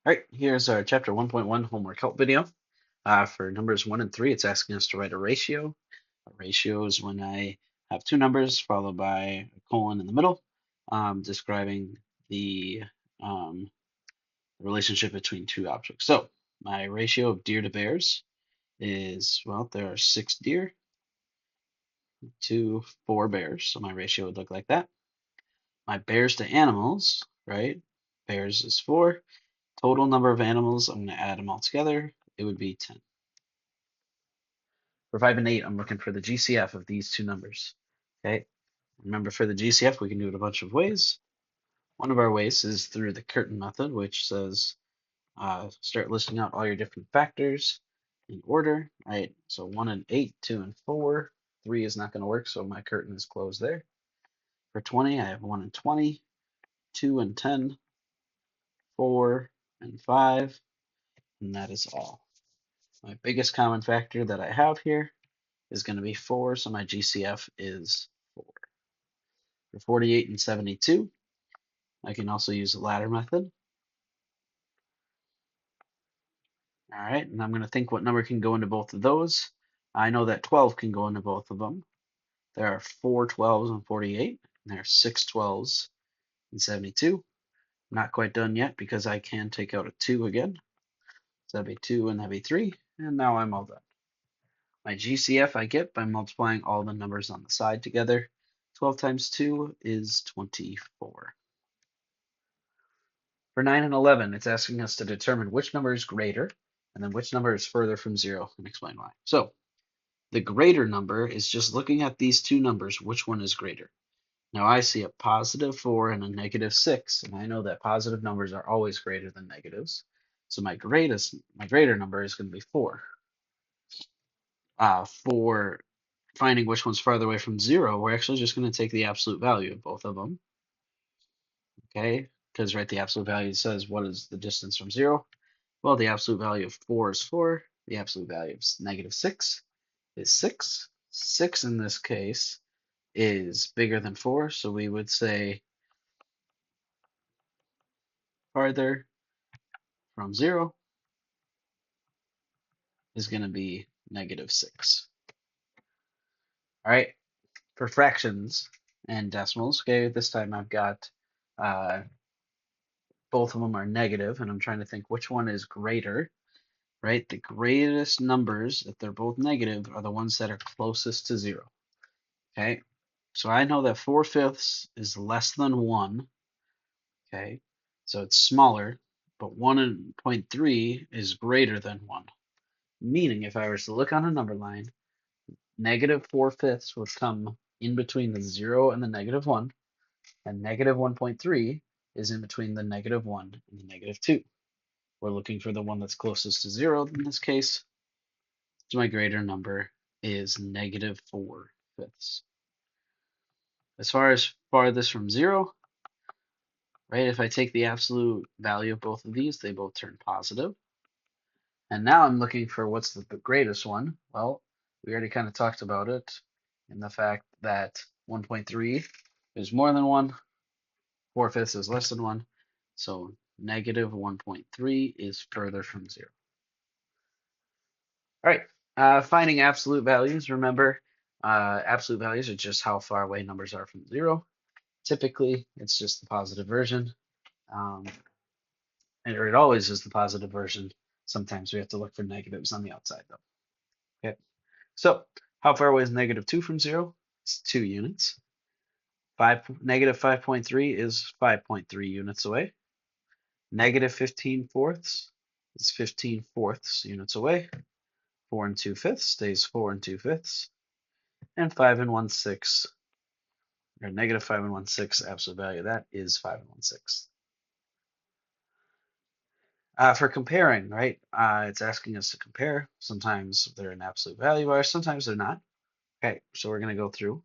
All right, here's our chapter 1.1 homework help video. For numbers 1 and 3, it's asking us to write a ratio. A ratio is when I have two numbers followed by a colon in the middle, describing the relationship between two objects. So my ratio of deer to bears is, well, there are 6 deer to 4 bears. So my ratio would look like that. My bears to animals, right? Bears is 4. Total number of animals, I'm going to add them all together. It would be 10. For 5 and 8, I'm looking for the GCF of these two numbers. Okay, remember for the GCF, we can do it a bunch of ways. One of our ways is through the curtain method, which says start listing out all your different factors in order, right? So 1 and 8, 2 and 4, 3 is not going to work, so my curtain is closed there. For 20, I have 1 and 20, 2 and 10, 4 and 5, and that is all. My biggest common factor that I have here is going to be 4, so my GCF is 4. For 48 and 72, I can also use the ladder method. All right, and I'm going to think what number can go into both of those. I know that 12 can go into both of them. There are 4 12s in 48, and there are 6 12s in 72. Not quite done yet because I can take out a 2 again. So that'd be 2 and that'd be 3, and now I'm all done. My GCF I get by multiplying all the numbers on the side together. 12 times 2 is 24. For 9 and 11, it's asking us to determine which number is greater and then which number is further from 0 and explain why. So the greater number is just looking at these two numbers, which one is greater. Now I see a positive 4 and a negative 6, and I know that positive numbers are always greater than negatives. So my greater number is going to be 4. For finding which one's farther away from 0, we're actually just going to take the absolute value of both of them. Okay, because right, the absolute value says what is the distance from 0. Well, the absolute value of 4 is 4. The absolute value of negative 6 is 6. 6 in this case is bigger than 4, so we would say farther from 0 is going to be negative 6. All right, for fractions and decimals, okay, this time I've got both of them are negative, and I'm trying to think which one is greater, right? The greatest numbers, if they're both negative, are the ones that are closest to 0. Okay, so I know that 4/5 is less than 1. Okay, so it's smaller, but 1.3 is greater than 1. Meaning, if I was to look on a number line, negative 4/5 would come in between the 0 and the negative 1, and negative 1.3 is in between the negative 1 and the negative 2. We're looking for the one that's closest to 0 in this case. So my greater number is negative 4/5. As far as farthest from 0, right, if I take the absolute value of both of these, they both turn positive. And now I'm looking for what's the greatest one. Well, we already kind of talked about it in the fact that 1.3 is more than 1, 4/5 is less than 1. So negative 1.3 is further from 0. All right, finding absolute values. Remember, absolute values are just how far away numbers are from 0. Typically, it's just the positive version. Um, or it always is the positive version. Sometimes we have to look for negatives on the outside, though. Okay, so how far away is negative 2 from 0? It's 2 units. Negative 5.3 is 5.3 units away. Negative 15 fourths is 15 fourths units away. 4 and 2/5 stays 4 and 2/5. And 5 and 1/6, or negative 5 and 1/6 absolute value, that is 5 and 1/6. For comparing, right, it's asking us to compare. Sometimes they're an absolute value bar, sometimes they're not. Okay, so we're going to go through.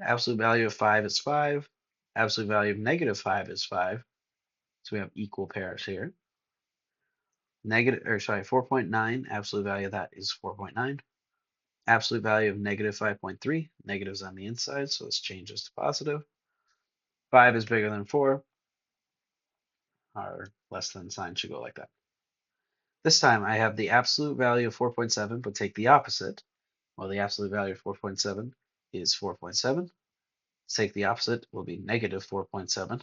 Absolute value of 5 is 5. Absolute value of negative 5 is 5. So we have equal pairs here. 4.9, absolute value of that is 4.9. Absolute value of negative 5.3, negatives on the inside, so this changes to positive. 5 is bigger than 4, or less than sign should go like that. This time I have the absolute value of 4.7, but take the opposite. Well, the absolute value of 4.7 is 4.7. Take the opposite will be negative 4.7.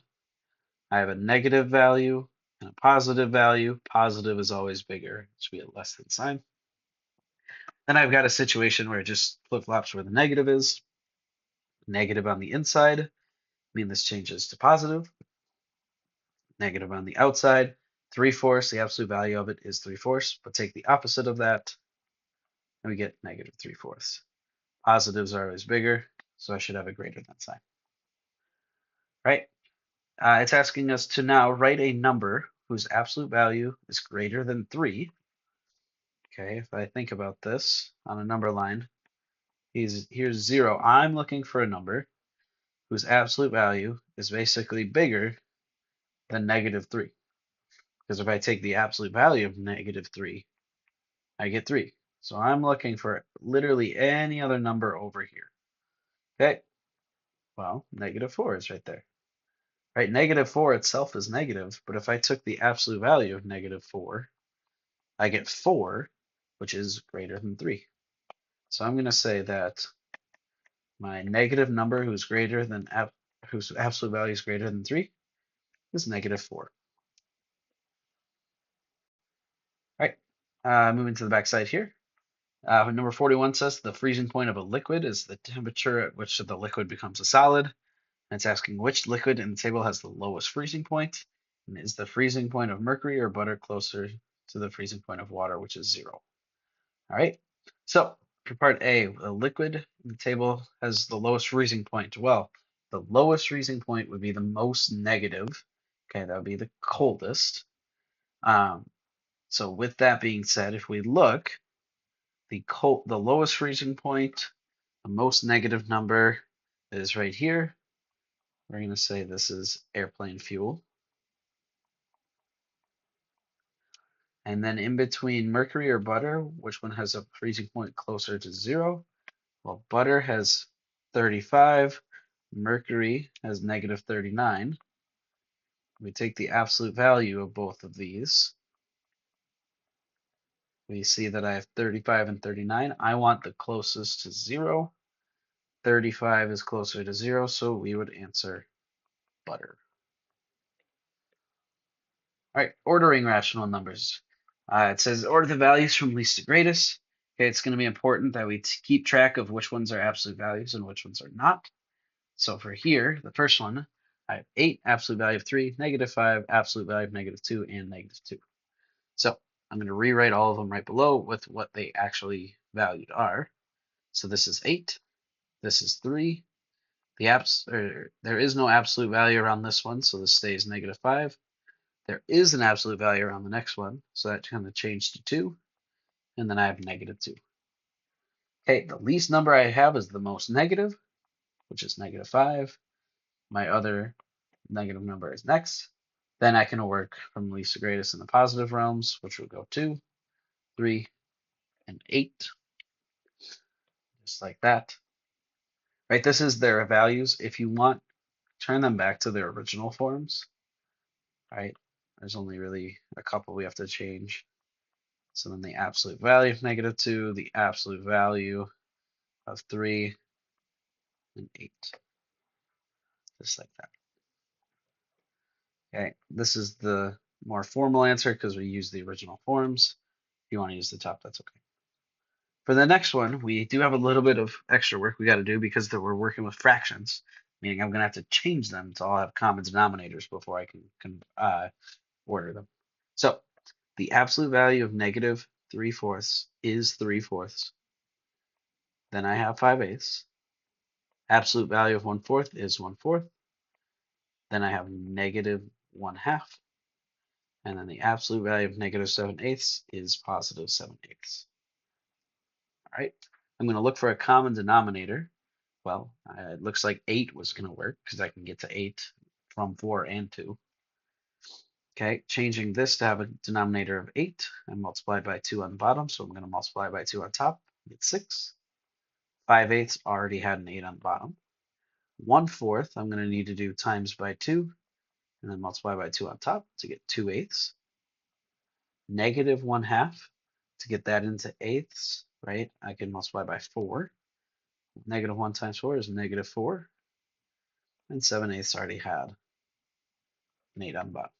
I have a negative value and a positive value. Positive is always bigger. It should be a less than sign. Then I've got a situation where it just flip-flops where the negative is. Negative on the inside, I mean this changes to positive. Negative on the outside, 3/4, the absolute value of it is 3/4, but take the opposite of that, and we get negative 3/4. Positives are always bigger, so I should have a greater than sign. Right? It's asking us to now write a number whose absolute value is greater than 3. Okay, if I think about this on a number line, here's 0. I'm looking for a number whose absolute value is basically bigger than negative 3. Because if I take the absolute value of negative 3, I get 3. So I'm looking for literally any other number over here. Okay, well, negative 4 is right there. Right, negative 4 itself is negative, but if I took the absolute value of negative 4, I get 4, which is greater than 3. So I'm going to say that my negative number whose absolute value is greater than 3 is negative 4. All right, moving to the back side here. Number 41 says the freezing point of a liquid is the temperature at which the liquid becomes a solid. And it's asking which liquid in the table has the lowest freezing point. And is the freezing point of mercury or butter closer to the freezing point of water, which is 0? All right. So for part A, a liquid in the table has the lowest freezing point. Well, the lowest freezing point would be the most negative. Okay, that would be the coldest. So with that being said, if we look, the lowest freezing point, the most negative number is right here. We're going to say this is airplane fuel. And then in between mercury or butter, which one has a freezing point closer to 0? Well, butter has 35, mercury has negative 39. We take the absolute value of both of these. We see that I have 35 and 39. I want the closest to 0. 35 is closer to 0, so we would answer butter. All right, ordering rational numbers. It says order the values from least to greatest. Okay, it's going to be important that we keep track of which ones are absolute values and which ones are not. So for here, the first one, I have 8, absolute value of 3, negative 5, absolute value of negative 2, and negative 2. So I'm going to rewrite all of them right below with what they actually valued are. So this is 8, this is 3. There is no absolute value around this one, so this stays negative 5. There is an absolute value around the next one, so that kind of changed to 2, and then I have negative 2. Okay, the least number I have is the most negative, which is negative 5. My other negative number is next. Then I can work from least to greatest in the positive realms, which would go 2, 3, and 8, just like that. Right, this is their values. If you want, turn them back to their original forms. Right, there's only really a couple we have to change. So then the absolute value of negative 2, the absolute value of 3, and 8, just like that. Okay, this is the more formal answer because we use the original forms. If you want to use the top, that's okay. For the next one, we do have a little bit of extra work we got to do because we're working with fractions, meaning I'm going to have to change them to all have common denominators before I can order them. So the absolute value of negative 3/4 is 3/4. Then I have 5/8. Absolute value of 1/4 is 1/4. Then I have negative 1/2. And then the absolute value of negative 7/8 is positive 7/8. All right, I'm going to look for a common denominator. Well, it looks like 8 was going to work because I can get to 8 from 4 and 2. Okay, changing this to have a denominator of 8 and multiply by 2 on the bottom. So I'm going to multiply by 2 on top, get 6. 5/8 already had an 8 on the bottom. 1/4, I'm going to need to do times by 2. and then multiply by 2 on top to get 2/8. Negative 1/2, to get that into eighths, right? I can multiply by 4. Negative 1 times 4 is negative 4. And 7/8 already had an 8 on the bottom.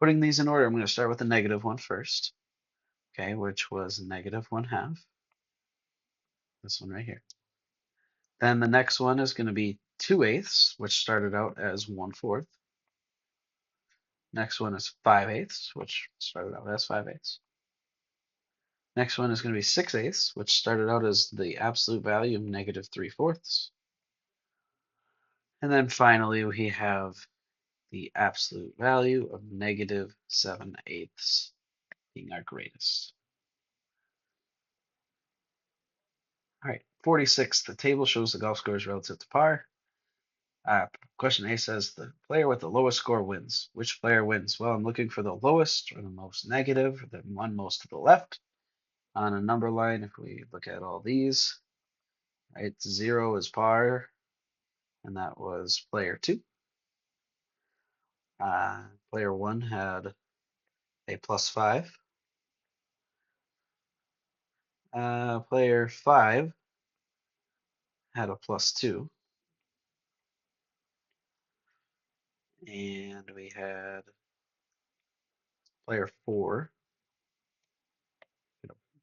Putting these in order, I'm going to start with the negative one first, okay, which was negative 1/2. This one right here. Then the next one is going to be 2/8, which started out as 1/4. Next one is 5/8, which started out as 5/8. Next one is going to be 6/8, which started out as the absolute value of negative 3/4. And then finally, we have the absolute value of negative 7/8 being our greatest. All right, 46. The table shows the golf scores relative to par. Question A says the player with the lowest score wins. Which player wins? Well, I'm looking for the lowest or the most negative, the one most to the left. On a number line, if we look at all these, right, 0 is par, and that was player 2. Player 1 had a +5. Player 5 had a +2. And we had player 4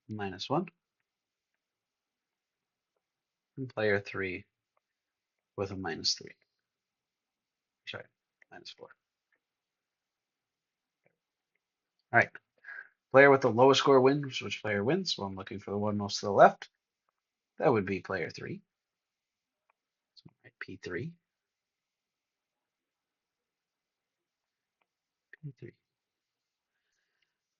-1. And player 3 with a -3. Sorry, -4. All right. Player with the lowest score wins. Which player wins? Well, I'm looking for the one most to the left. That would be player 3. So P3. P3.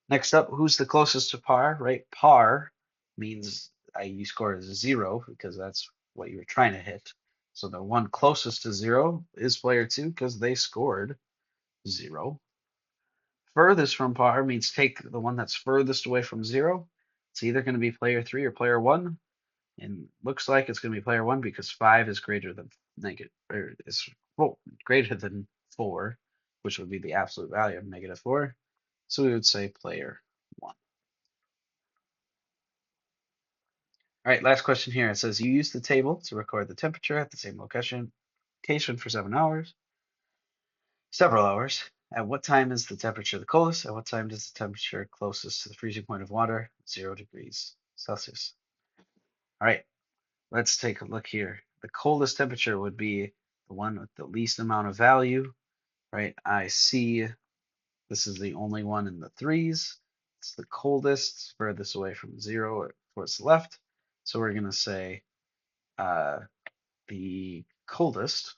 Next up, who's the closest to par, right? Par means you score as 0 because that's what you were trying to hit. So the one closest to 0 is player 2 because they scored 0. Furthest from par means take the one that's furthest away from 0. It's either going to be player 3 or player 1. And looks like it's going to be player 1 because 5 is greater than negative, or is greater than 4, which would be the absolute value of -4. So we would say player 1. All right, last question here. It says you use the table to record the temperature at the same location for several hours. At what time is the temperature the coldest? At what time does the temperature closest to the freezing point of water? 0 degrees Celsius. All right, let's take a look here. The coldest temperature would be the one with the least amount of value, right? I see this is the only one in the 3s. It's the coldest, furthest away from 0 or towards the left. So we're going to say the coldest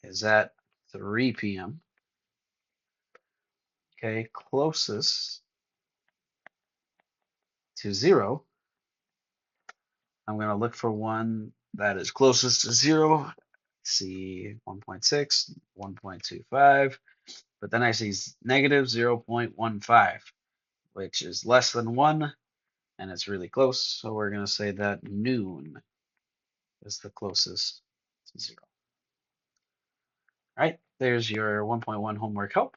is at 3 p.m. Okay, closest to 0. I'm going to look for one that is closest to 0. See 1.6, 1.25, but then I see negative 0.15, which is less than 1, and it's really close. So we're going to say that noon is the closest to 0. All right, there's your 1.1 homework help.